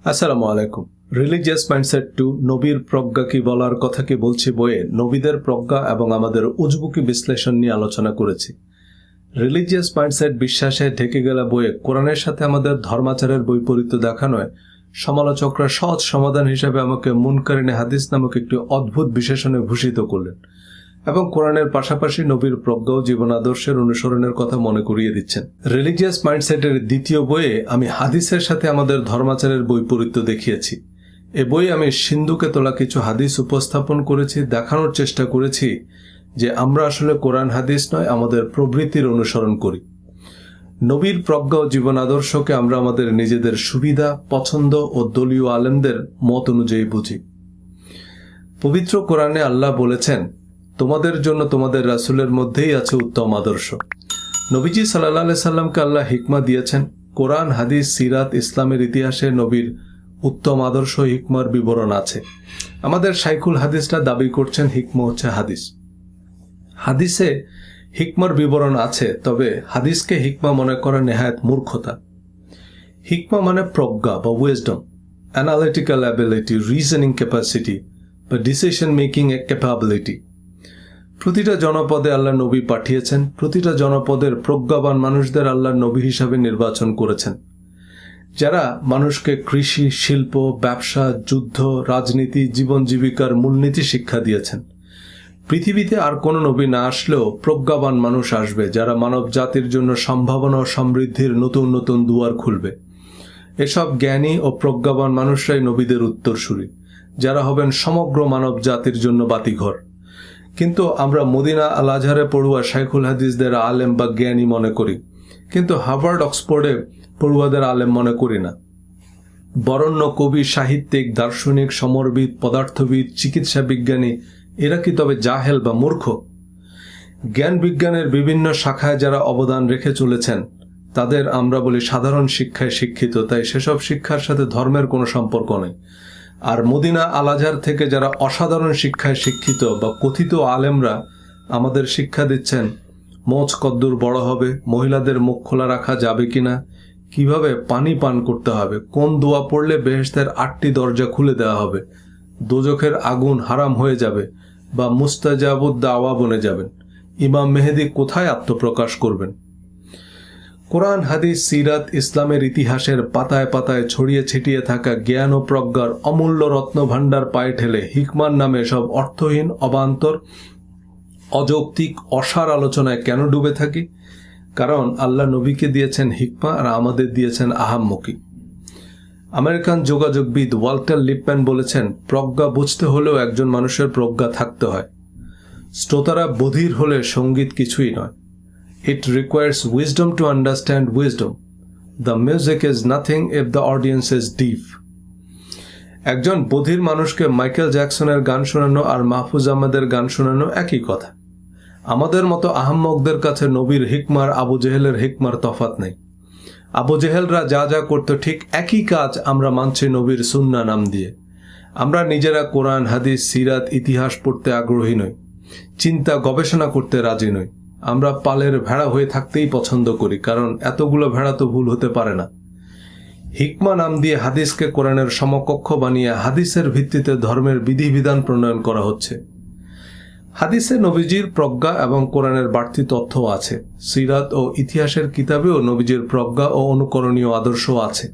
আসসালামু আলাইকুম। Religious mindset two নবীর প্রজ্ঞা কি বলার কথা কি বলছি বইয়ে নবীদের প্রজ্ঞা এবং আমাদের উজবুকি বিশ্লেষণ নিয়ে আলোচনা করেছি। রিলিজিয়াস মাইন্ডসেট বিশ্বাসে ঢেকে গেলা বইয়ে কোরআনের সাথে আমাদের ধর্মাচারের বৈপরীত্য দেখানোয় সমালোচকরা সহজ সমাধান হিসেবে আমাকে মুনকারিনে হাদিস নামক একটি অদ্ভুত বিশেষণে ভূষিত করলেন এবং কোরআনের পাশাপাশি নবীর প্রজ্ঞা ও জীবন আদর্শের অনুসরণের কথা মনে করিয়ে দিচ্ছেন। রিলিজিয়াস মাইন্ডসেটের দ্বিতীয় বইয়ে আমি হাদিসের সাথে আমাদের ধর্মাচারের বৈপরীত্য দেখিয়েছি। এ বইয়ে আমি সিন্ধুকে তোলা কিছু হাদিস উপস্থাপন করেছি, দেখানোর চেষ্টা করেছি যে আমরা আসলে কোরআন হাদিস নয়, আমাদের প্রবৃত্তির অনুসরণ করি। নবীর প্রজ্ঞা ও জীবন আদর্শকে আমরা আমাদের নিজেদের সুবিধা, পছন্দ ও দলীয় আলেমদের মত অনুযায়ী বুঝি। পবিত্র কোরআনে আল্লাহ বলেছেন, তোমাদের জন্য তোমাদের রাসূলের মধ্যেই আছে উত্তম আদর্শ। নবীজি সাল্লাল্লাহু আলাইহি সাল্লামকে আল্লাহ হিকমা দিয়েছেন। কোরআন, হাদিস, সিরাত, ইসলামের ইতিহাসে নবীর উত্তম আদর্শ হিকমার বিবরণ আছে। আমাদের শাইখুল হাদিসরা দাবি করছেন হিকমা হচ্ছে হাদিস। হাদিসে হিকমার বিবরণ আছে, তবে হাদিসকে হিকমা মনে করা নেহায়েত মূর্খতা। হিকমা মানে প্রজ্ঞা বা wisdom, analytical ability, reasoning capacity বা ডিসিশন মেকিং ক্যাপাবিলিটি। প্রতিটা জনপদে আল্লাহ নবী পাঠিয়েছেন, প্রতিটা জনপদের প্রজ্ঞাবান মানুষদের আল্লাহ নবী হিসাবে নির্বাচন করেছেন, যারা মানুষকে কৃষি, শিল্প, ব্যবসা, যুদ্ধ, রাজনীতি, জীবন জীবিকার মূলনীতি শিক্ষা দিয়েছেন। পৃথিবীতে আর কোনো নবী না আসলেও প্রজ্ঞাবান মানুষ আসবে, যারা মানব জাতির জন্য সম্ভাবনা ও সমৃদ্ধির নতুন নতুন দুয়ার খুলবে। এসব জ্ঞানী ও প্রজ্ঞাবান মানুষরাই নবীদের উত্তরসূরি, যারা হবেন সমগ্র মানব জাতির জন্য বাতিঘর। কিন্তু আমরা মদিনা আল আজহারে পড়ুয়া শাইখুল হাদিসদের আলেম বা জ্ঞানী মনে করি, কিন্তু হার্ভার্ড, অক্সফোর্ডে পড়ুয়াদের আলেম মনে করি না। বরেণ্য কবি, সাহিত্যিক, দার্শনিক, সমরবিদ, পদার্থবিদ, চিকিৎসা বিজ্ঞানী এরা কি তবে জাহেল বা মূর্খ? জ্ঞান বিজ্ঞানের বিভিন্ন শাখায় যারা অবদান রেখে চলেছেন তাদের আমরা বলি সাধারণ শিক্ষায় শিক্ষিত, তাই সেসব শিক্ষার সাথে ধর্মের কোনো সম্পর্ক নেই। আর মদিনা আল আজহার থেকে যারা অসাধারণ শিক্ষায় শিক্ষিত বা কথিত আলেমরা আমাদের শিক্ষা দিচ্ছেন মোচ কদ্দুর বড় হবে, মহিলাদের মুখ খোলা রাখা যাবে কিনা, কিভাবে পানি পান করতে হবে, কোন দোয়া পড়লে বেহেশতের 8টি দরজা খুলে দেওয়া হবে, দোজখের আগুন হারাম হয়ে যাবে বা মুস্তাজাবুদ দাওয়া বনে যাবেন, ইমাম মেহেদী কোথায় আত্মপ্রকাশ করবেন। কোরআন, হাদিস, সিরাত, ইসলামের ইতিহাসের পাতায় পাতায় ছড়িয়ে ছিটিয়ে থাকা জ্ঞান ও প্রজ্ঞার অমূল্য রত্নভাণ্ডার পায়ে ঠেলে হিকমার নামে সব অর্থহীন, অবান্তর, অযৌক্তিক, অসার আলোচনায় কেন ডুবে থাকি? কারণ আল্লাহ নবীকে দিয়েছেন হিকমা আর আমাদের দিয়েছেন আহাম্মকি। আমেরিকান যোগাযোগবিদ ওয়াল্টার লিপম্যান বলেছেন, প্রজ্ঞা বুঝতে হলেও একজন মানুষের প্রজ্ঞা থাকতে হয়। শ্রোতারা বধির হলে সঙ্গীত কিছুই নয়। It requires wisdom to understand wisdom. The music is nothing if the audience is deaf. একজন বধির মানুষকে মাইকেল জ্যাকসনের গান শোনানো আর মাহফুজ আহমেদের গান শোনানো একই কথা। আমাদের মতো আহাম্মকদের কাছে নবীর হিকমার আবু জেহেলের হিকমার তফাৎ নেই। আবু জেহেলরা যা যা করত ঠিক একই কাজ আমরা মানছি নবীর সুন্নাহ নাম দিয়ে। আমরা নিজেরা কোরআন, হাদিস, সিরাত, ইতিহাস পড়তে আগ্রহী নই, চিন্তা গবেষণা করতে রাজি নই। আমরা পালের ভেড়া হয়ে থাকতেই পছন্দ করি, কারণ এতগুলো ভেড়া তো ভুল হতে পারে না। হিকমা নাম দিয়ে হাদিসকে কোরআনের সমকক্ষ বানিয়ে হাদিসের ভিত্তিতে ধর্মের বিধিবিধান প্রণয়ন করা হচ্ছে। হাদিসে নবীজির প্রজ্ঞা এবং কোরআনের বাড়তি তথ্য আছে। সিরাত ও ইতিহাসের কিতাবেও নবীজির প্রজ্ঞা ও অনুকরণীয় আদর্শ আছে।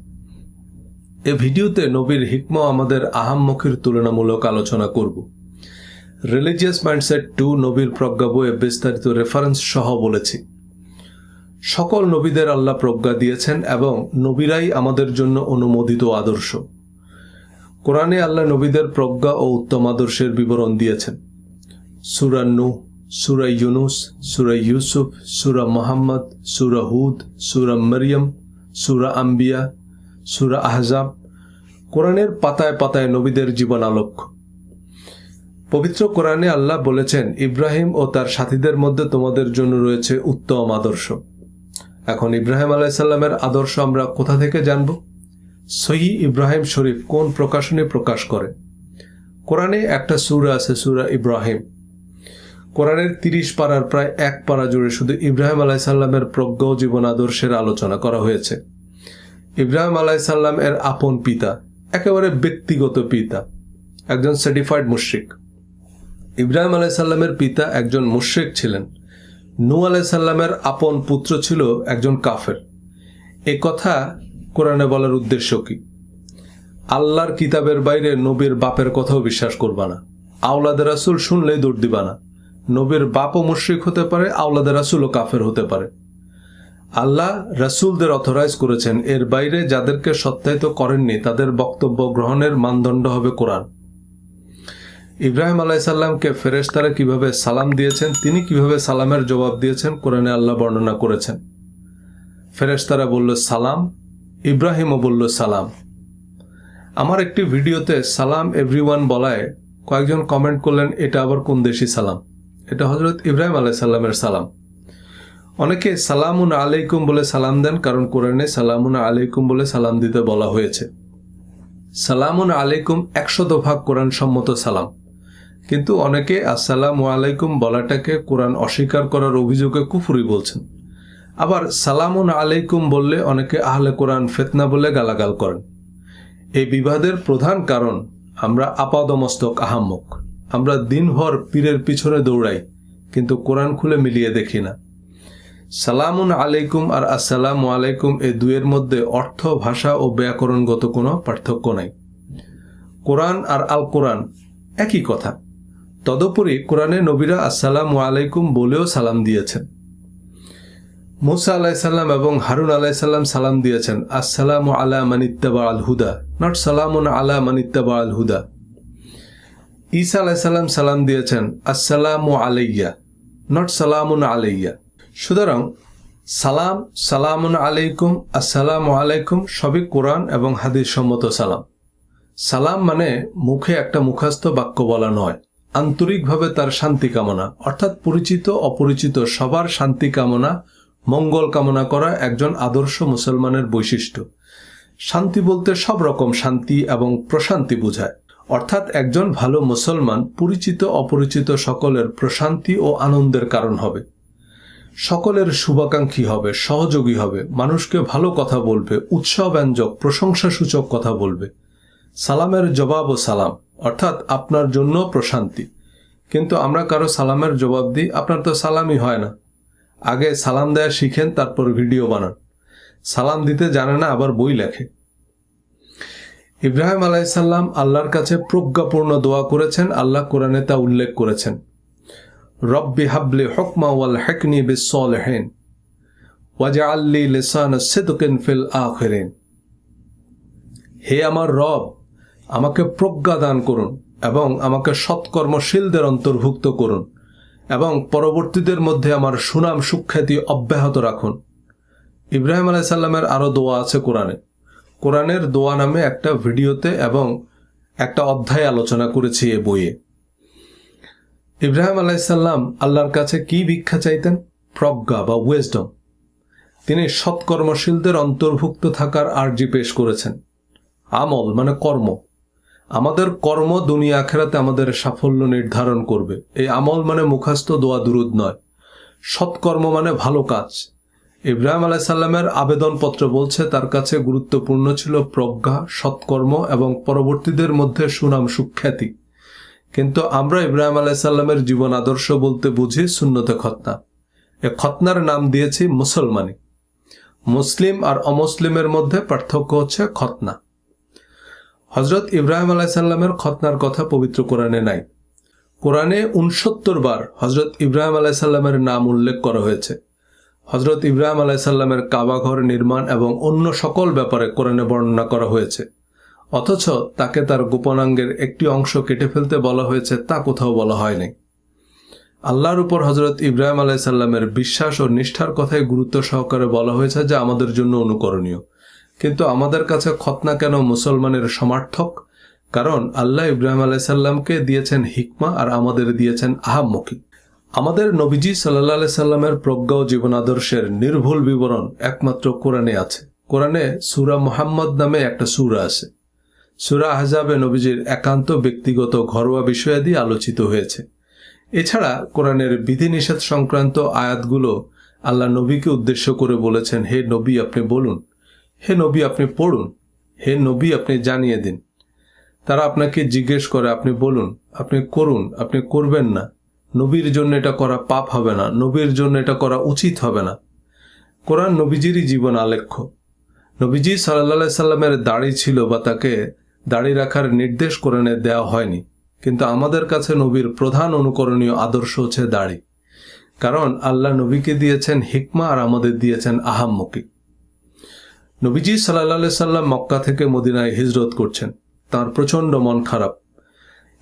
এ ভিডিওতে নবীর হিকমা আমাদের আহাম্মকির তুলনামূলক আলোচনা করব। রিলিজিয়াস মাইন্ডসেট টু নবীর প্রজ্ঞা বইয়ে বিস্তারিত রেফারেন্স সহ বলেছি, সকল নবীদের আল্লাহ প্রজ্ঞা দিয়েছেন এবং নবীরাই আমাদের জন্য অনুমোদিত আদর্শ। কোরআনে আল্লাহ নবীদের প্রজ্ঞা ও উত্তম আদর্শের বিবরণ দিয়েছেন। সূরা নূহ, সূরা ইউনুস, সূরা ইউসুফ, সূরা মুহাম্মদ, সূরা হুদ, সূরা মরিয়ম, সূরা আম্বিয়া, সূরা আহজাব। কোরআনের পাতায় পাতায় নবীদের জীবন আলোক্য। পবিত্র কোরআনে আল্লাহ বলেছেন, ইব্রাহিম ও তার সাথীদের মধ্যে তোমাদের জন্য রয়েছে উত্তম আদর্শ। এখন ইব্রাহিম আলাইহিস সালামের আদর্শ আমরা কোথা থেকে জানব? সহিহ ইব্রাহিম শরীফ কোন প্রকাশনী প্রকাশ করে? কোরআনে একটা সূরা আছে, সূরা ইব্রাহিম। কোরআনের 30 পারার প্রায় 1 পারা জুড়ে শুধু ইব্রাহিম আলাইহিস সালামের প্রজ্ঞা ও জীবন আদর্শের আলোচনা করা হয়েছে। ইব্রাহিম আলাইহিস সালাম এর আপন পিতা, একেবারে ব্যক্তিগত পিতা, একজন সার্টিফাইড মুশরিক। ইব্রাহিম আলাইসাল্লামের পিতা একজন মুশরিক ছিলেন। নূহ আলাইসাল্লামের আপন পুত্র ছিল একজন কাফের। এ কথা কোরআনে বলার উদ্দেশ্য কি? আল্লাহর কিতাবের বাইরে নবীর বাপের কথাও বিশ্বাস করবা না। আওলাদে রাসূল শুনলেই দৌড় দিবা না। নবীর বাপও মুশরিক হতে পারে, আওলাদে রাসূলও কাফের হতে পারে। আল্লাহ রাসূলদের অথরাইজ করেছেন, এর বাইরে যাদেরকে সত্যায়িত করেননি তাদের বক্তব্য গ্রহণের মানদণ্ড হবে কোরআন। ইব্রাহিম আলাইসাল্লামকে ফেরেশতারা কিভাবে সালাম দিয়েছেন, তিনি কিভাবে সালামের জবাব দিয়েছেন কোরআনে আল্লাহ বর্ণনা করেছেন। ফেরেশতারা বলল সালাম, ইব্রাহিমও বলল সালাম। আমার একটি ভিডিওতে সালাম এভরিওয়ান বলায় কয়েকজন কমেন্ট করলেন, এটা আবার কোন দেশি সালাম? এটা হযরত ইব্রাহিম আলাইসাল্লামের সালাম। অনেকে সালামুন আলাইকুম বলে সালাম দেন, কারণ কোরআনে সালামুন আলাইকুম বলে সালাম দিতে বলা হয়েছে। সালামুন আলাইকুম 100% কোরআন সম্মত সালাম, কিন্তু অনেকে আসসালামু আলাইকুম বলাটাকে কোরআন অস্বীকার করার অভিযোগে কুফরি বলছেন। আবার সালামুন আলাইকুম বললে অনেকে আহলে কোরআন ফিতনা বলে গালাগাল করেন। এই বিবাদের প্রধান কারণ আমরা আপাদমস্তক আহাম্মক। আমরা দিনভর পীরের পিছনে দৌড়াই, কিন্তু কোরআন খুলে মিলিয়ে দেখি না। সালামুন আলাইকুম আর আসসালামু আলাইকুম এই দুয়ের মধ্যে অর্থ, ভাষা ও ব্যাকরণগত কোনো পার্থক্য নাই। কোরআন আর আল কোরআন একই কথা। তদুপরি কোরআনে নবীরা আসসালামু আলাইকুম বলেও সালাম দিয়েছেন। মুসা আলাইসাল্লাম এবং হারুন আলাইসাল্লাম সালাম দিয়েছেন আসসালামু আলা মান ইত্তাবা আল হুদা, নট সালামুন আলা মান ইত্তাবা আল হুদা। ঈসা আলাইসাল্লাম সালাম দিয়েছেন আসসালামু আলাইয়া, নট সালামুন আলাইয়া। সুতরাং সালাম, সালামুন আলাইকুম, আসসালামু আলাইকুম সবই কোরআন এবং হাদিস সম্মত সালাম। সালাম মানে মুখে একটা মুখস্থ বাক্য বলা নয়, আন্তরিকভাবে তার শান্তি কামনা, অর্থাৎ পরিচিত অপরিচিত সবার শান্তি কামনা, মঙ্গল কামনা করা একজন আদর্শ মুসলমানের বৈশিষ্ট্য। শান্তি বলতে সব রকম শান্তি এবং প্রশান্তি বোঝায়, অর্থাৎ একজন ভালো মুসলমান পরিচিত অপরিচিত সকলের প্রশান্তি ও আনন্দের কারণ হবে, সকলের শুভাকাঙ্ক্ষী হবে, সহযোগী হবে, মানুষকে ভালো কথা বলবে, উৎসাহব্যঞ্জক প্রশংসাসূচক কথা বলবে। সালামের জবাব ও সালাম, অর্থাৎ আপনার জন্য প্রশান্তি। কিন্তু আমরা কারো সালামের জবাব দিই, আপনার তো সালামই হয় না। আগে সালাম দেয়া শিখেন, তারপর ভিডিও বানান। সালাম দিতে জানে না, আবার বই লেখে। ইব্রাহিম আলাইসাল্লাম আল্লাহর কাছে প্রজ্ঞাপূর্ণ দোয়া করেছেন, আল্লাহ কোরআনে তা উল্লেখ করেছেন। রব্বি হাবলি হুকমা ওয়াল হিকনি বিস-সালিহিন ওয়াজআললি লিসানা সিদকিন ফিল আখিরিন। হে আমার রব, আমাকে প্রজ্ঞা দান করুন এবং আমাকে সৎকর্মশীলদের অন্তর্ভুক্ত করুন এবং পরবর্তীদের মধ্যে আমার সুনাম সুখ্যাতি অব্যাহত রাখুন। ইব্রাহিম আলাইসাল্লামের আরও দোয়া আছে কোরআনে। কোরআনের দোয়া নামে একটা ভিডিওতে এবং একটা অধ্যায় আলোচনা করেছি এ বইয়ে। ইব্রাহিম আলাইসাল্লাম আল্লাহর কাছে কি ভিক্ষা চাইতেন? প্রজ্ঞা বা উইজডম। তিনি সৎকর্মশীলদের অন্তর্ভুক্ত থাকার আর্জি পেশ করেছেন। আমল মানে কর্ম। আমাদের কর্ম দুনিয়া আখিরাতে আমাদের সাফল্য নির্ধারণ করবে। এই আমল মানে মুখস্থ দোয়া দুরুদ নয়। সৎকর্ম মানে ভালো কাজ। ইব্রাহিম আলাইসাল্লামের আবেদনপত্র বলছে তার কাছে গুরুত্বপূর্ণ ছিল প্রজ্ঞা, সৎকর্ম এবং পরবর্তীদের মধ্যে সুনাম সুখ্যাতি। কিন্তু আমরা ইব্রাহিম আলাইসাল্লামের জীবন আদর্শ বলতে বুঝি সুন্নতে খতনা। এ খতনার নাম দিয়েছি মুসলমানি। মুসলিম আর অমুসলিমের মধ্যে পার্থক্য হচ্ছে খতনা। হযরত ইব্রাহিম আলাইসাল্লামের খতনার কথা পবিত্র কোরআনে নাই। কোরআনে 69 বার হযরত ইব্রাহিম আলাইসাল্লামের নাম উল্লেখ করা হয়েছে। হযরত ইব্রাহিম আলাইসাল্লামের কাবাঘর নির্মাণ এবং অন্য সকল ব্যাপারে কোরআনে বর্ণনা করা হয়েছে, অথচ তাকে তার গোপনাঙ্গের একটি অংশ কেটে ফেলতে বলা হয়েছে তা কোথাও বলা হয়নি। আল্লাহর উপর হযরত ইব্রাহিম আলাইসাল্লামের বিশ্বাস ও নিষ্ঠার কথাই গুরুত্ব সহকারে বলা হয়েছে, যা আমাদের জন্য অনুকরণীয়। কিন্তু আমাদের কাছে খতনা কেন মুসলমানের সমার্থক? কারণ আল্লাহ ইব্রাহিম আলাইসাল্লামকে দিয়েছেন হিকমা আর আমাদের দিয়েছেন আহাম্মকি। আমাদের নবীজি সাল্লাল্লাহু আলাইহি সাল্লামের প্রজ্ঞা ও জীবন আদর্শের নির্ভুল বিবরণ একমাত্র কোরআনে আছে। কোরআনে সূরা মুহাম্মদ নামে একটা সূরা আছে। সূরা আহজাবে নবীজির একান্ত ব্যক্তিগত ঘরোয়া বিষয়াদি আলোচিত হয়েছে। এছাড়া কোরআনের বিধিনিষেধ সংক্রান্ত আয়াতগুলো আল্লাহ নবীকে উদ্দেশ্য করে বলেছেন, হে নবী আপনি বলুন, হে নবী আপনি পড়ুন, হে নবী আপনি জানিয়ে দিন। তারা আপনাকে জিজ্ঞেস করে, আপনি বলুন, আপনি করুন, আপনি করবেন না, নবীর জন্য এটা করা পাপ হবে না, নবীর জন্য এটা করা উচিত হবে না। কোরআন নবীজিরই জীবন আলেখ্য। নবীজি সাল্লাল্লাহু সাল্লামের দাড়ি ছিল বা তাকে দাড়ি রাখার নির্দেশ কোরআনে দেওয়া হয়নি, কিন্তু আমাদের কাছে নবীর প্রধান অনুকরণীয় আদর্শ হচ্ছে দাড়ি। কারণ আল্লাহ নবীকে দিয়েছেন হিকমা আর আমাদের দিয়েছেন আহাম্মকি। নবীজি সাল্লাল্লাহু সাল্লাম মক্কা থেকে মদিনায় হিজরত করছেন। তার প্রচণ্ড মন খারাপ।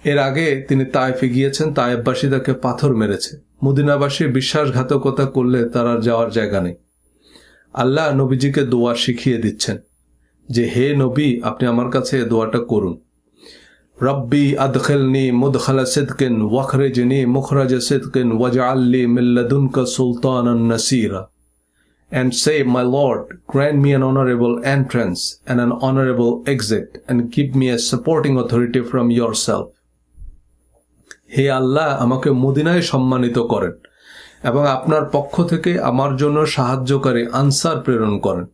এর আগে তিনি তায়েফে গিয়েছেন, তায়েফবাসী তাকে পাথর মেরেছে। মদিনাবাসী বিশ্বাসঘাতকতা করলে তার আর যাওয়ার জায়গা নেই। আল্লাহ নবীজিকে দোয়া শিখিয়ে দিচ্ছেন যে, হে নবী, আপনি আমার কাছে এই দোয়াটা করুন। রব্বি আদখিলনি মুদখালা সিদকিন ওয়াখরিজনি মুখরাজা সিদকিন ওয়াজআলনি মিন লাদুনকা সুলতানান নাসীরা। And say, my Lord, grant me an honorable entrance and an honorable exit, and give me a supporting authority from yourself. হে আল্লাহ, আমাকে মদিনায় সম্মানিত করেন এবং আপনার পক্ষ থেকে আমার জন্য সাহায্যকারী আনসার প্রেরণ করেন।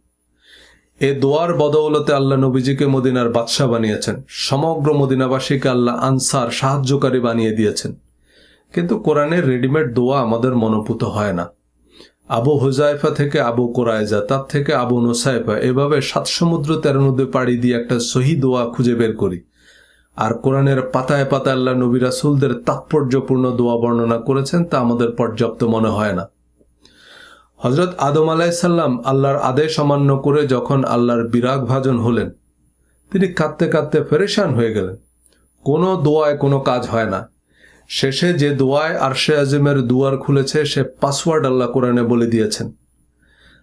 এ দোয়ার বদৌলতে আল্লাহ নবীজিকে মদিনার বাদশাহ বানিয়েছেন। সমগ্র মদিনাবাসীকে আল্লাহ আনসার, সাহায্যকারী বানিয়ে দিয়েছেন। কিন্তু কোরআনের রেডিমেড দোয়া আমাদের মনোপুত হয় না। আবু হুজাইফা থেকে আবু কুরাইজা, তার থেকে আবু নুসাইফা, এভাবে 7 সমুদ্র 13 নদী পাড়ি দিয়ে একটা সহি দোয়া খুঁজে বের করি। আর কোরআনের পাতায় পাতায় আল্লাহ নবী রাসূলদের তাৎপর্যপূর্ণ দোয়া বর্ণনা করেছেন, তা আমাদের পর্যাপ্ত মনে হয় না। হযরত আদম আলাইহিস সালাম আল্লাহর আদেশ অমান্য করে যখন আল্লাহর বিরাগ ভাজন হলেন, তিনি কাঁদতে কাঁদতে পেরেশান হয়ে গেলেন। কোনো দোয়ায় কোনো কাজ হয় না। শেষে যে দোয়ায় আরশে আজিমের দুয়ার খুলেছে, সে পাসওয়ার্ড আল্লাহ কোরআনে বলে দিয়েছেন।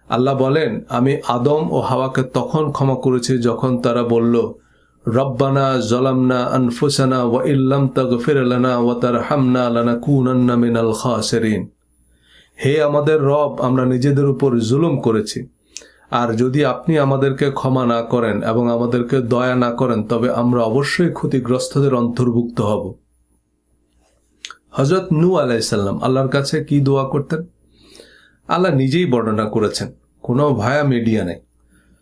আল্লাহ বলেন, আমি আদম ও হাওয়াকে তখন ক্ষমা করেছি যখন তারা বলল, রব্বানা যালামনা আনফুসানা ওয়া ইল্লাম তাগফির লানা ওয়া তারহামনা লানাকুনান্না মিনাল খাসিরিন। হে আমাদের রব, আমরা নিজেদের উপর জুলুম করেছি, আর যদি আপনি আমাদেরকে ক্ষমা না করেন এবং আমাদেরকে দয়া না করেন, তবে আমরা অবশ্যই ক্ষতিগ্রস্তদের অন্তর্ভুক্ত হব। হযরত নূহ আলাইহিস সালাম আল্লাহর কাছে কি দোয়া করতেন? আল্লাহ নিজেই বর্ণনা করেছেন, কোনো ভায়া মিডিয়া নেই।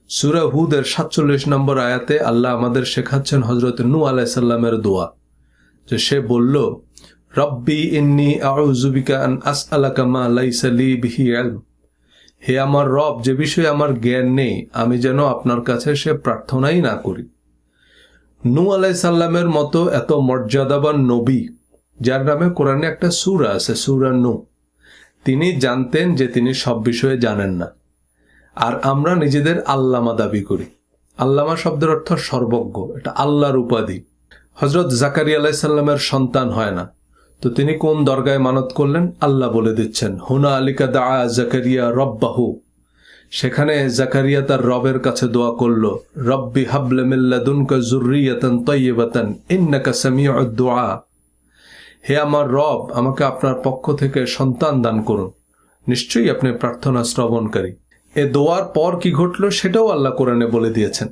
সূরা হুদের 47 নম্বর আয়াতে আল্লাহ আমাদের শেখাচ্ছেন হযরত নূহ আলাইহিস সালামের দোয়া, যে সে বলল, রব্বি ইন্নী আউযু বিকা আন আসআলাকা মা লাইসা লি বিহি ইলম। হে আমার রব, যে বিষয়ে আমার জ্ঞান নেই, আমি যেন আপনার কাছে সে প্রার্থনাই না করি। নূহ আলাইহিস সালামের মতো এত মর্যাদাবান নবী, যার নামে কোরআনে একটা সূরা আছে, সূরা নূহ, তিনি জানতেন যে তিনি সব বিষয়ে জানেন না। আর আমরা নিজেদের আল্লামা দাবি করি। আল্লামা শব্দের অর্থ সর্বজ্ঞ, এটা আল্লাহর উপাধি। হযরত জাকারিয়া আলাইহিস সালামের সন্তান হয় না, তো তিনি কোন দরগায় মানত করলেন? আল্লাহ বলে দিচ্ছেন, হুনালিকা দাআ জাকারিয়া রব্বাহু। সেখানে জাকারিয়া তার রবের কাছে দোয়া করল, রব্বি হাবলি মিন লাদুনকা যুররিয়াতান তাইয়্যিবাতান ইন্নাকা সামিউদ দুআ। হে আমার রব, আমাকে আপনার পক্ষ থেকে সন্তান দান করুন, নিশ্চয়ই আপনি প্রার্থনা শ্রবণকারী। এ দোয়ার পর কি ঘটল সেটাও আল্লাহ কোরআনে বলে দিয়েছেন।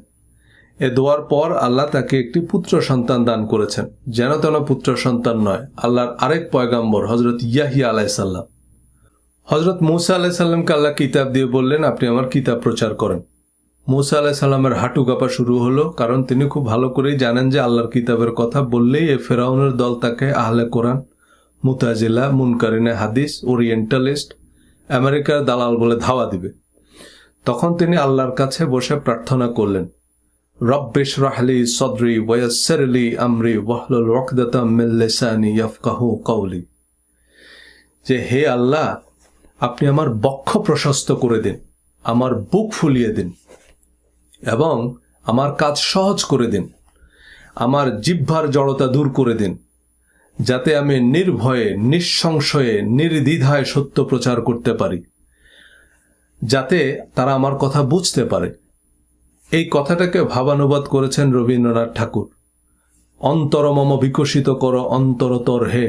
এ দোয়ার পর আল্লাহ তাকে একটি পুত্র সন্তান দান করেছেন, যেন তেন পুত্র সন্তান নয়, আল্লাহর আরেক পয়গাম্বর হযরত ইয়াহিয়া আলাইহিস সালাম। হযরত মূসা আলাইহিস সালামকে আল্লাহ কিতাব দিয়ে বললেন, আপনি আমার কিতাব প্রচার করেন। মূসা আলাইহিস সালামের হাঁটু কাঁপা শুরু হলো, কারণ তিনি খুব ভালো করেই জানেন যে আল্লাহর কিতাবের কথা বললেই এ ফেরাউনের দল তাকে আহলে কোরআন, মুতাজিলা, মুনকারিনে হাদিস, ওরিয়েন্টালিস্ট, আমেরিকার দালাল বলে ধাওয়া দিবে। তখন তিনি আল্লাহর কাছে বসে প্রার্থনা করলেন, রব্বি ইশরাহ লি সাদরি ওয়া ইয়াসসির লি আমরি ওয়াহলুল উকদাতাম মিন লিসানি ইয়াফকাহু কওলি। যে হে আল্লাহ, আপনি আমার বক্ষ প্রশস্ত করে দিন, আমার বুক ফুলিয়ে দিন এবং আমার কাজ সহজ করে দিন, আমার জিহ্বার জড়তা দূর করে দিন, যাতে আমি নির্ভয়ে, নিঃসংশয়ে, নির্দ্বিধায় সত্য প্রচার করতে পারি, যাতে তারা আমার কথা বুঝতে পারে। এই কথাটাকে ভাবানুবাদ করেছেন রবীন্দ্রনাথ ঠাকুর। অন্তর মম বিকশিত করো অন্তরতর হে,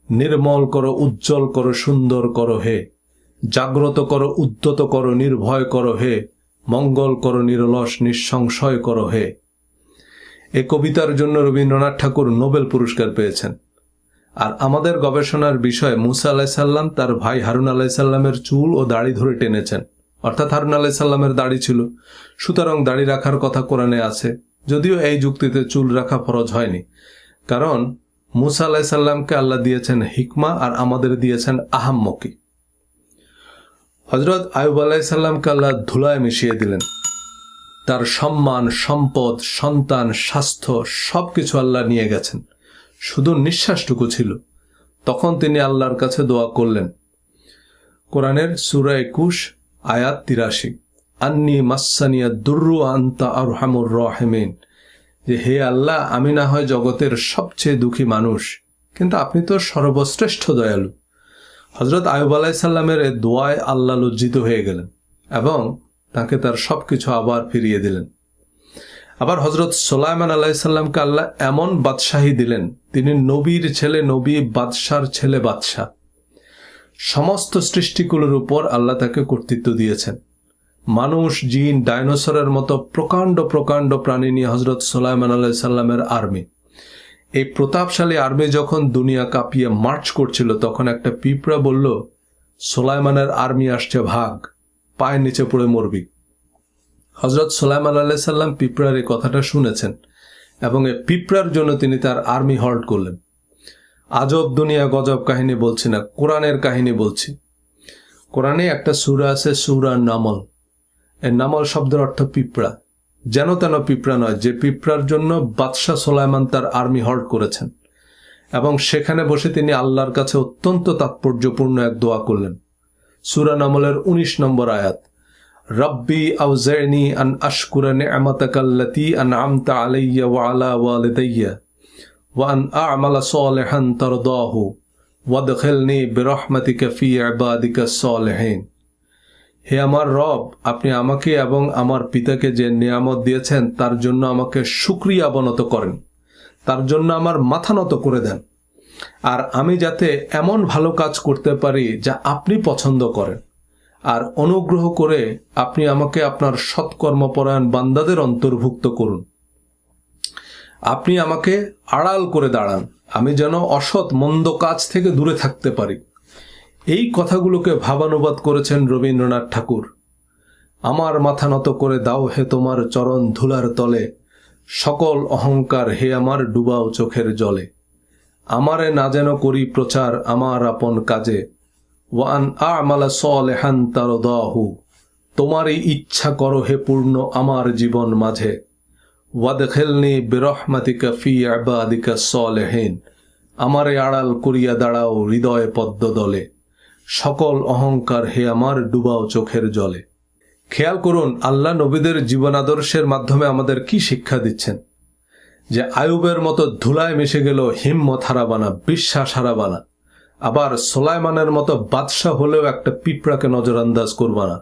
নির্মল করো উজ্জ্বল করো সুন্দর করো হে, জাগ্রত করো উদ্যত করো নির্ভয় করো হে, মঙ্গল করো নিরলস নিঃসংশয় করো হে। এই কবিতার জন্য রবীন্দ্রনাথ ঠাকুর নোবেল পুরস্কার পেয়েছেন। আর আমাদের গবেষণার বিষয়, মূসা আলাইহিস সালাম তার ভাই হারুন আলাইহিস সালামের চুল ও দাড়ি ধরে টেনেছেন, অর্থাৎ হারুন আলাইহিস সালামের দাড়ি ছিল, সুতরাং দাড়ি রাখার কথা কোরআনে আছে। যদিও এই যুক্তিতে চুল রাখা ফরজ হয়নি, কারণ মুসা আলাইহিস সালামকে আল্লাহ দিয়েছেন হিকমা আর আমাদের দিয়েছেন আহাম্মকি। হযরত আইয়ুব আলাইহিস সালামকে আল্লাহ ধুলায় মিশিয়ে দিলেন, তার সম্মান, সম্পদ, সন্তান, স্বাস্থ্য সবকিছু আল্লাহ নিয়ে গেছেন, শুধু নিঃশ্বাসটুকু ছিল। তখন তিনি আল্লাহর কাছে দোয়া করলেন। কোরআনের সূরা 21 আয়াত 83, আন্নি মাসসানিয়া দুররু আনতা আরহামুর রাহিমিন, যে হে আল্লাহ, আমি না হয় জগতের সবচেয়ে দুঃখী মানুষ, কিন্তু আপনি তো সর্বশ্রেষ্ঠ দয়ালু। হযরত আইয়ুব আলাইহিস সালামের এই দোয়ায় আল্লাহ লজ্জিত হয়ে গেলেন এবং তাকে তার সবকিছু আবার ফিরিয়ে দিলেন। আবার হযরত সুলাইমান আলাইহিস সালামকে আল্লাহ এমন বাদশাহী দিলেন, তিনি নবীর ছেলে নবী, বাদশার ছেলে বাদশাহ। সমস্ত সৃষ্টিকুলের উপর আল্লাহ তাকে কর্তৃত্ব দিয়েছেন। মানুষ, জিন, ডাইনোসরের মতো প্রকাণ্ড প্রকাণ্ড প্রাণী নিয়ে হযরত সুলাইমান আলাইহিস সালামের আর্মি। এই প্রতাপশালী আর্মি যখন দুনিয়া কাঁপিয়ে মার্চ করছিল, তখন একটা পিঁপড়া বলল, সুলাইমানের আর্মি আসছে, ভাগ, পায়ের নিচে পড়ে মরবি। হযরত সুলাইমান আলাইহিস সালাম পিঁপড়ার এই কথাটা শুনেছেন এবং এই পিঁপড়ার জন্য তিনি তার আর্মি হল্ট করলেন। আজব দুনিয়া গজব কাহিনী বলছি না, কোরআনের কাহিনী বলছি। কোরআনে একটা সূরা আছে, সূরা নামল। এই নামল শব্দের অর্থ পিঁপড়া, যেন তেন পিঁপড়া নয়, যে পিঁপড়ার জন্য বাদশাহ সুলাইমান তার আর্মি হল্ট করেছেন এবং সেখানে বসে তিনি আল্লাহর কাছে অত্যন্ত তাৎপর্যপূর্ণ এক দোয়া করলেন। সূরা নামলের 19 নম্বর আয়াত, রব্বি আউজি'নি আন আশকুরা নি'মাতাকাল্লাতী আন'আমতা আলাইয়া ওয়া আলা ওয়ালিদাইয়া ওয়া আন আ'মালা সালিহান তারদাহু ওয়াদখিলনি বিরহমাতিকা ফি ইবাদিকাস সালিহিন। হে আমার রব, আপনি আমাকে এবং আমার পিতাকে যে নিয়ামত দিয়েছেন তার জন্য আমাকে শুকরিয়া অবনত করেন, তার জন্য আমার মাথা নত করে দেন, আর আমি যাতে এমন ভালো কাজ করতে পারি যা আপনি পছন্দ করেন, আর অনুগ্রহ করে আপনি আমাকে আপনার সৎকর্মপরায়ণ বান্দাদের অন্তর্ভুক্ত করুন। আপনি আমাকে আড়াল করে দাঁড়ান, আমি যেন অসৎ মন্দ কাজ থেকে দূরে থাকতে পারি। এই কথাগুলোকে ভাবানুবাদ করেছেন রবীন্দ্রনাথ ঠাকুর। আমার মাথা নত করে দাও হে তোমার চরণ ধুলার তলে, সকল অহংকার হে আমার ডুবাও চোখের জলে। আমারে না যেন করি প্রচার আমার আপন কাজে, ওয়ান আমালা সালিহান তারদাহু, তোমারই ইচ্ছা করো হে পূর্ণ আমার জীবন মাঝে। ওয়াদখিলনি বিরহমাতিকা ফি ইবাদিকা সালিহিন, আমারে আড়াল করিয়া দাঁড়াও হৃদয় পদ্ম দলে, সকল অহংকার হে আমার ডুবাও চোখের জলে। খেয়াল করুন আল্লাহ নবীদের জীবন আদর্শের মাধ্যমে আমাদের কি শিক্ষা দিচ্ছেন, যে আয়ুবের মতো ধুলায় মিশে গেল হিম্মত হারাবানা, বিশ্বাস হারাবানা। আবার সুলাইমানের মতো বাদশাহ হলেও একটা পিঁপড়াকে নজরান্দাজ করবানা।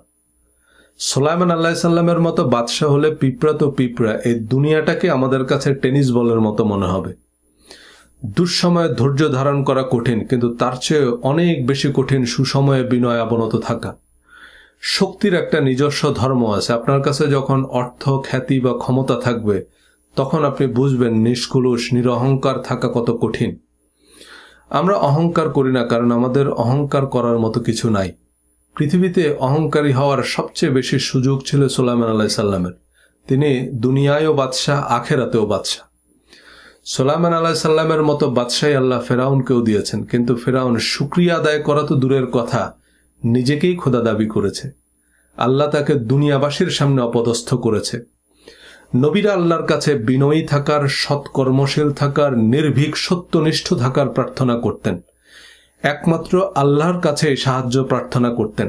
সুলাইমান আলাইহিস সালামের মতো বাদশাহ হলে পিঁপড়া তো পিঁপড়া, এই দুনিয়াটাকে আমাদের কাছে টেনিস বলের মতো মনে হবে। দুঃসময়ে ধৈর্য ধারণ করা কঠিন, কিন্তু তার চেয়ে অনেক বেশি কঠিন সুসময়ে বিনয় অবনত থাকা। শক্তির একটা নিজস্ব ধর্ম আছে। আপনার কাছে যখন অর্থ, খ্যাতি বা ক্ষমতা থাকবে, তখন আপনি বুঝবেন নিষ্কুলুষ নিরহংকার থাকা কত কঠিন। আমরা অহংকার করি না, কারণ আমাদের অহংকার করার মতো কিছু নাই। পৃথিবীতে অহংকারী হওয়ার সবচেয়ে বেশি সুযোগ ছিল সুলাইমান আলাইহিস সালামের। তিনি দুনিয়ায়ও বাদশাহ, আখেরাতেও বাদশাহ। সুলাইমান আলাইহিস সালামের মতো বাদশাহী আল্লাহ ফেরাউনকেও দিয়েছেন, কিন্তু ফেরাউন শুকরিয়া আদায় করা তো দূরের কথা, নিজেকেই খোদা দাবি করেছে। আল্লাহ তাকে দুনিয়াবাসীর সামনে অপদস্থ করেছে। নবীরা আল্লাহর কাছে বিনয়ী থাকার, সৎকর্মশীল থাকার, নির্ভীক সত্যনিষ্ঠ থাকার প্রার্থনা করতেন। একমাত্র আল্লাহর কাছে সাহায্য প্রার্থনা করতেন।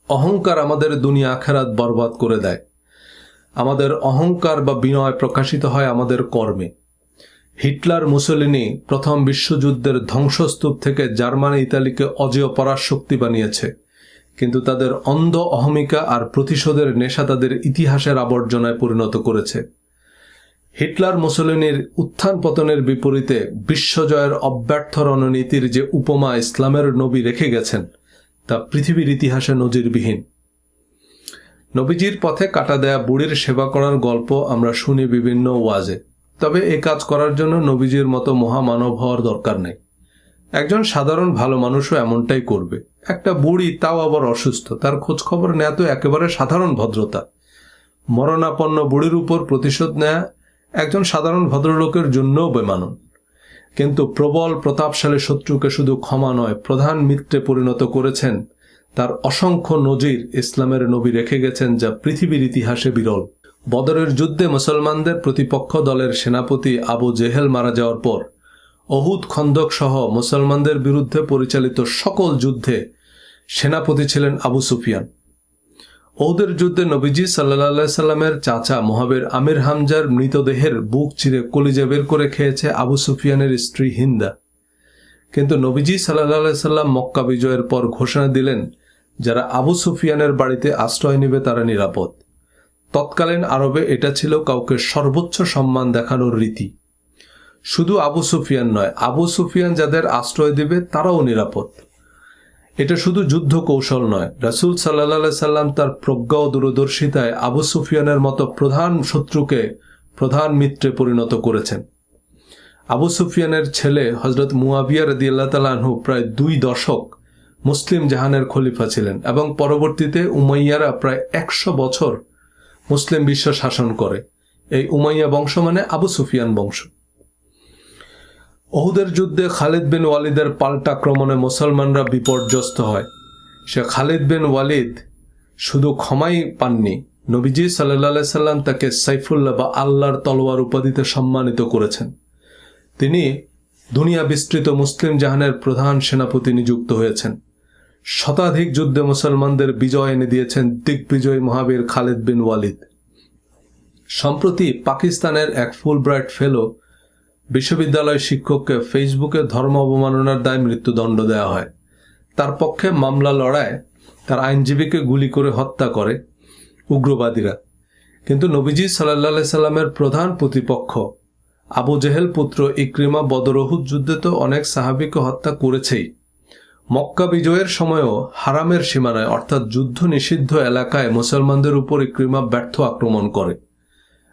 অহংকার আমাদের দুনিয়া আখেরাত বরবাদ করে দেয়। আমাদের অহংকার বা বিনয় প্রকাশিত হয় আমাদের কর্মে। হিটলার, মুসোলিনি প্রথম বিশ্বযুদ্ধের ধ্বংসস্তূপ থেকে জার্মানি ইতালিকে অজেয় পরাশক্তি বানিয়েছে, কিন্তু তাদের অন্ধ অহমিকা আর প্রতিশোধের নেশা তাদের ইতিহাসের আবর্জনায় পরিণত করেছে। হিটলার, মুসোলিনির উত্থান পতনের বিপরীতে বিশ্বজয়ের অব্যর্থ রণনীতির যে উপমা ইসলামের নবী রেখে গেছেন, তা পৃথিবীর ইতিহাসে নজিরবিহীন। নবীজির পথে কাটা দেয়া বুড়ির সেবা করার গল্প আমরা শুনি বিভিন্ন ওয়াজে। তবে এ কাজ করার জন্য নবীজির মতো মহামানব হওয়ার দরকার নেই। একজন সাধারণ ভালো মানুষও এমনটাই করবে। একটা বুড়ি, তাও আবার অসুস্থ, তার খোঁজ খবর নেওয়া তো একেবারে সাধারণ ভদ্রতা। মরণাপন্ন বুড়ির উপর প্রতিশোধ নেয়া একজন সাধারণ ভদ্রলোকের জন্যও বেমানন। কিন্তু প্রবল প্রতাপশালী শত্রুকে শুধু ক্ষমা নয়, প্রধান মিত্রে পরিণত করেছেন। তার অসংখ্য নজির ইসলামের নবী রেখে গেছেন, যা পৃথিবীর ইতিহাসে বিরল। বদরের যুদ্ধে মুসলমানদের প্রতিপক্ষ দলের সেনাপতি আবু জেহেল মারা যাওয়ার পর অহুদ, খন্দক সহ মুসলমানদের বিরুদ্ধে পরিচালিত সকল যুদ্ধে সেনাপতি ছিলেন আবু সুফিয়ান। ওহুদের যুদ্ধে নবীজি সাল্লাল্লাহু সাল্লামের চাচা মুহাবির আমির হামজার মৃতদেহের বুক চিরে কলিজা বের করে খেয়েছে আবু সুফিয়ানের স্ত্রী হিন্দা। কিন্তু নবীজি সাল্লাল্লাহু সাল্লাম মক্কা বিজয়ের পর ঘোষণা দিলেন, যারা আবু সুফিয়ানের বাড়িতে আশ্রয় নেবে তারা নিরাপদ। তৎকালীন আরবে এটা ছিল কাউকে সর্বোচ্চ সম্মান দেখানোর রীতি। শুধু আবু সুফিয়ান নয়, আবু সুফিয়ান যাদের আশ্রয় দেবে তারাও নিরাপদ। এটা শুধু যুদ্ধ কৌশল নয়, রাসূল সাল্লাল্লাহু সাল্লাম তার প্রজ্ঞা ও দূরদর্শিতায় আবু সুফিয়ানের মতো প্রধান শত্রুকে প্রধান মিত্রে পরিণত করেছেন। আবু সুফিয়ানের ছেলে হযরত মুয়াবিয়া রাদিয়াল্লাহু তাআলা আনহু প্রায় 2 দশক মুসলিম জাহানের খলিফা ছিলেন এবং পরবর্তীতে উমাইয়ারা প্রায় 100 বছর মুসলিম বিশ্ব শাসন করে। এই উমাইয়া বংশ মানে আবু সুফিয়ান বংশ। ওহুদের যুদ্ধে খালিদ বিন ওয়ালিদের পাল্টা আক্রমণে মুসলমানরা বিপর্যস্ত হয়। সে খালিদ বিন ওয়ালিদ শুধু ক্ষমাই পাননি, নবীজি সাল্লাল্লাহু আলাইহি সাল্লাম তাকে সাইফুল্লাহ বা আল্লাহর তলোয়ার উপাধিতে সম্মানিত করেছেন। তিনি দুনিয়া বিস্তৃত মুসলিম জাহানের প্রধান সেনাপতি নিযুক্ত হয়েছেন। শতাধিক যুদ্ধে মুসলমানদের বিজয় এনে দিয়েছেন দিগ্বিজয়ী মহাবীর খালিদ বিন ওয়ালিদ। সম্প্রতি পাকিস্তানের এক ফুলব্রাইট ফেলো বিশ্ববিদ্যালয় শিক্ষককে ফেসবুকে ধর্ম অবমাননার দায়ে মৃত্যুদণ্ড দেওয়া হয়। তার পক্ষে মামলা লড়ায় তার আইনজীবীকে গুলি করে হত্যা করে উগ্রবাদীরা। কিন্তু নবীজি সাল্লাল্লাহু আলাইহি সাল্লামের প্রধান প্রতিপক্ষ আবু জেহেল পুত্র ইকরিমা বদর উহুদ যুদ্ধে তো অনেক সাহাবীকে হত্যা করেছেই। মক্কা বিজয়ের সময়ও হারামের সীমানায় অর্থাৎ যুদ্ধ নিষিদ্ধ এলাকায় মুসলমানদের উপর ইকরিমা ব্যর্থ আক্রমণ করে।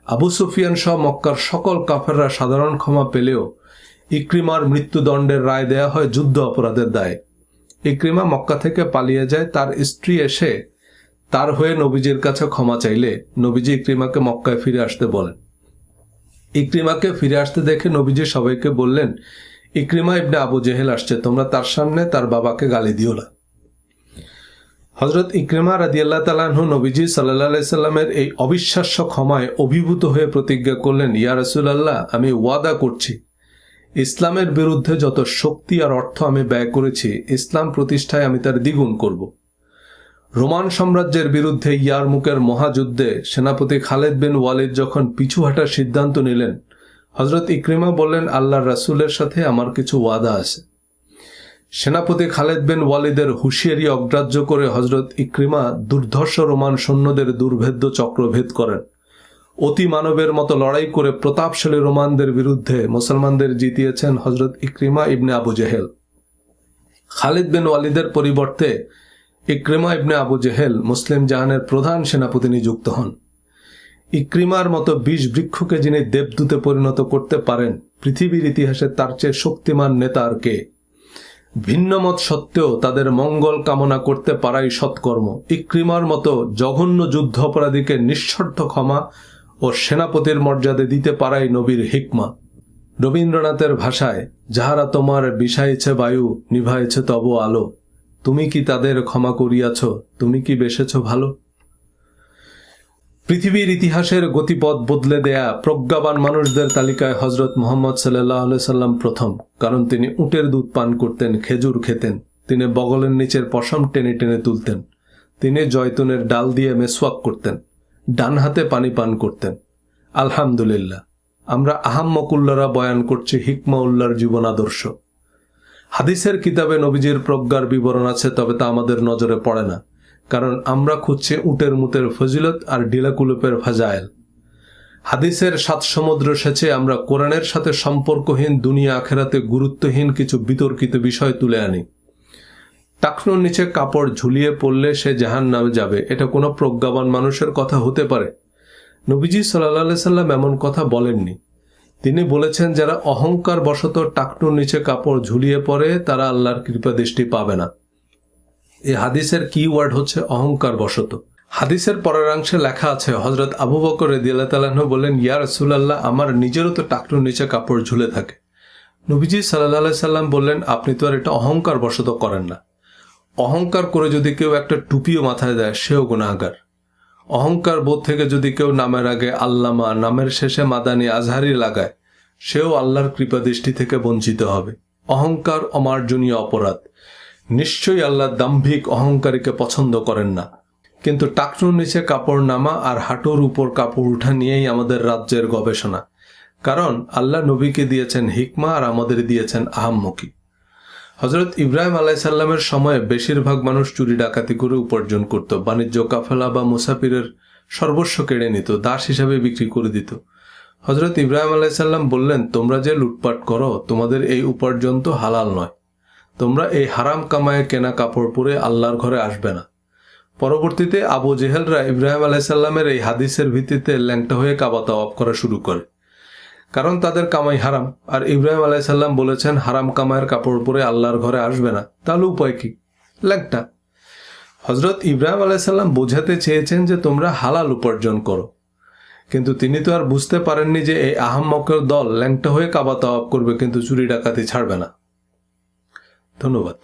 আবু সুফিয়ান সহ মক্কার সকল কাফেররা সাধারণ ক্ষমা পেলেও ইকরিমার মৃত্যুদণ্ডের রায় দেয়া হয় যুদ্ধ অপরাধের দায়ে। ইকরিমা মক্কা থেকে পালিয়ে যায়। তার স্ত্রী এসে তার হয়ে নবীজির কাছে ক্ষমা চাইলে নবীজি ইকরিমাকে মক্কায় ফিরে আসতে বলেন। ইকরিমাকে ফিরে আসতে দেখে নবীজি সবাইকে বললেন, ইকরিমা ইবনে আবু জেহেল আসছে, তোমরা তার সামনে তার বাবাকে গালি দিও না। হযরত ইকরিমা রাদিয়াল্লাহু তাআলা আনহু নবীজি সাল্লাল্লাহু আলাইহি সাল্লামের এই অবিশ্বাস্য ক্ষমায় অভিভূত হয়ে প্রতিজ্ঞা করলেন, ইয়া রাসূলুল্লাহ, আমি ওয়াদা করছি ইসলামের বিরুদ্ধে যত শক্তি আর অর্থ আমি ব্যয় করেছি, ইসলাম প্রতিষ্ঠায় আমি তার দ্বিগুণ করব। রোমান সাম্রাজ্যের বিরুদ্ধে ইয়ারমুকের মহাযুদ্ধে সেনাপতি খালিদ বিন ওয়ালিদ যখন পিছু হাঁটার সিদ্ধান্ত নিলেন, হযরত ইকরিমা বললেন, আল্লাহর রাসূলের সাথে আমার কিছু ওয়াদা আছে। সেনাপতি খালিদ বিন ওয়ালিদের হুঁশিয়ারি অগ্রাহ্য করে হযরত ইকরিমা দুর্ধর্ষ রোমান সৈন্যদের দুর্ভেদ্য চক্রভেদ করেন। অতি মানবের মতো লড়াই করে প্রতাপশালী রোমানদের বিরুদ্ধে মুসলমানদের জিতিয়েছেন হযরত ইকরিমা ইবনে আবু জেহেল। খালিদ বিন ওয়ালিদের পরিবর্তে ইকরিমা ইবনে আবু জেহেল মুসলিম জাহানের প্রধান সেনাপতি নিযুক্ত হন। ইকরিমার মতো 20 বৃক্ষকে যিনি দেবদূতে পরিণত করতে পারেন, পৃথিবীর ইতিহাসে তার চেয়ে শক্তিমান নেতা আর কে? ভিন্ন মত সত্ত্বেও তাদের মঙ্গল কামনা করতে পারাই সৎকর্ম। ইকরিমার মতো জঘন্য যুদ্ধ অপরাধীকে নিঃশর্ত ক্ষমা ও সেনাপতির মর্যাদা দিতে পারাই নবীর হিকমা। রবীন্দ্রনাথের ভাষায়, যাহারা তোমার বিষাইছে বায়ু, নিভাইছে তব আলো, তুমি কি তাদের ক্ষমা করিয়াছ, তুমি কি বেসেছ ভালো? পৃথিবীর ইতিহাসের গতিপথ বদলে দেয়া প্রজ্ঞাবান মানুষদের তালিকায় হযরত মুহাম্মদ সাল্লাল্লাহু আলাইহি সাল্লাম প্রথম। কারণ তিনি উটের দুধ পান করতেন, খেজুর খেতেন, তিনি বগলের নিচের পশম টেনে টেনে তুলতেন, তিনি জয়তুনের ডাল দিয়ে মেসওয়াক করতেন, ডান হাতে পানি পান করতেন। আলহামদুলিল্লাহ, আমরা আহাম্মকুল্লারা বয়ান করছি হিকমা উল্লাহর জীবন আদর্শ। হাদিসের কিতাবে নবীজির প্রজ্ঞার বিবরণ আছে, তবে তা আমাদের নজরে পড়ে না, কারণ আমরা খুঁজছি উটের মুতের ফজিলত আর ডিলাকুলুপের ফাজাইল। হাদিসের 7 সমুদ্র সেচে আমরা কোরআনের সাথে সম্পর্কহীন, দুনিয়া আখেরাতে গুরুত্বহীন কিছু বিতর্কিত বিষয় তুলে আনি। টাকনুর নিচে কাপড় ঝুলিয়ে পড়লে সে জাহান্নামে যাবে, এটা কোনো প্রজ্ঞাবান মানুষের কথা হতে পারে? নবীজি সাল্লাল্লাহু আলাইহি সাল্লাম এমন কথা বলেননি। তিনি বলেছেন, যারা অহংকার বশত টাকনুর নিচে কাপড় ঝুলিয়ে পড়ে তারা আল্লাহর কৃপা দৃষ্টি পাবে না। এই হাদিসের কি ওয়ার্ড হচ্ছে অহংকার বশত। হাদিসের পরের অংশে লেখা আছে, হযরত আবু বকর রাদিয়াল্লাহু তাআলা আনহু বললেন, ইয়া রাসূলুল্লাহ, আমার নিজেরও তো টাকনুর নিচে কাপড় ঝুলে থাকে। নবীজি সাল্লাল্লাহু আলাইহি সাল্লাম বললেন, আপনি তো আর এটা অহংকার বশত করেন না। অহংকার করে যদি কেউ একটা টুপিও মাথায় দেয়, সেও গুনাহগার। অহংকার বোধ থেকে যদি কেউ নামের আগে আল্লামা, নামের শেষে মাদানী আজহারি লাগায়, সেও আল্লাহর কৃপা দৃষ্টি থেকে বঞ্চিত হবে। অহংকার অমার্জনীয় অপরাধ। নিশ্চয়ই আল্লাহ দাম্ভিক অহংকারীকে পছন্দ করেন না। কিন্তু টাকনুর নিচে কাপড় নামা আর হাঁটুর উপর কাপড় উঠা নিয়েই আমাদের রাজ্যের গবেষণা। কারণ আল্লাহ নবীকে দিয়েছেন হিকমা আর আমাদের দিয়েছেন আহাম্মকি। হযরত ইব্রাহিম আলাইহিস সালামের সময়ে বেশিরভাগ মানুষ চুরি ডাকাতি করে উপার্জন করত, বাণিজ্য কাফেলা বা মুসাফিরের সর্বস্ব কেড়ে নিত, দাস হিসাবে বিক্রি করে দিত। হযরত ইব্রাহিম আলাইহিস সালাম বললেন, তোমরা যে লুটপাট করো, তোমাদের এই উপার্জন তো হালাল নয়। তোমরা এই হারাম কামায়ে কেনা কাপড় পরে আল্লাহর ঘরে আসবে না। পরবর্তীতে আবু জেহেলরা ইব্রাহিম আলাইহিস সালামের এই হাদিসের ভিত্তিতে ল্যাংটা হয়ে কাবা তাওয়াফ করা শুরু করে, কারণ তাদের কামাই হারাম। আর ইব্রাহিম আলাইহিস সালাম বলেছেন, হারাম কামায়ের কাপড় পরে আল্লাহর ঘরে আসবে না, তাহলে উপায় কি? ল্যাংটা। হযরত ইব্রাহিম আলাইহিস সালাম বোঝাতে চেয়েছেন যে তোমরা হালাল উপার্জন করো, কিন্তু তিনি তো আর বুঝতে পারেননি যে এই আহাম্মকের দল ল্যাংটা হয়ে কাবা তাওয়াফ করবে কিন্তু চুরি ডাকাতি ছাড়বে না। ধন্যবাদ।